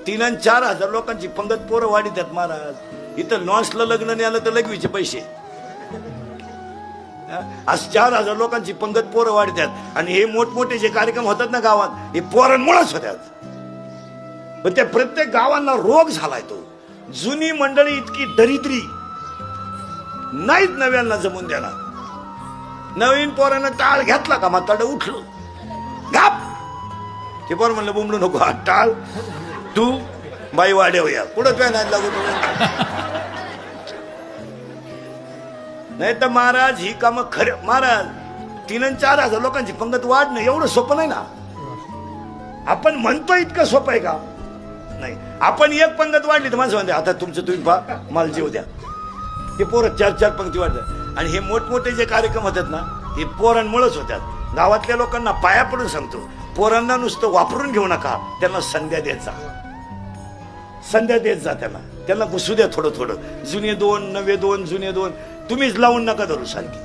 3 आणि 4 हजार लोकांची पंगत पोरं वाढीतात महाराज. इथं लॉन्सला लग्न नाही आलं तर लघवीचे पैसे. आज 4 हजार लोकांची पंगत पोरं वाढतात आणि हे मोठमोठे जे कार्यक्रम होतात ना गावात हे पोरांमुळेच होतात. पण त्या प्रत्येक गावांना रोग झालाय तो. जुनी मंडळी इतकी दरिद्री नाहीत नव्यांना जमून द्याला. नवीन पोरानं टाळ घेतला का म्हातारं उठलं गाप. ते पोर म्हणलं बुमलू नको हा टाळ तू बाई वाढवूया पुढं काय नाही लागू. नाही तर महाराज ही कामं खरे. महाराज 3 आणि 4 हजार लोकांची पंगत वाढणं एवढं सोपं नाही ना. आपण म्हणतो इतकं सोपं आहे का? नाही. आपण एक पंगत वाढली तर माणसं म्हणते आता तुमचं तुम्ही पहा मला जेव द्या. ते पोरं 4-4 पंक्ती वाढतात. आणि हे मोठमोठे जे कार्यक्रम होतात ना हे पोरांमुळेच होतात. गावातल्या लोकांना पाया पडून सांगतो, पोरांना नुसतं वापरून घेऊ नका, त्यांना संध्या देत जा. संध्या देत जा त्यांना घुसू द्या थोडं थोडं. जुने 2 नवे 2 जुने 2 तुम्हीच लावून नका धरू सारखी.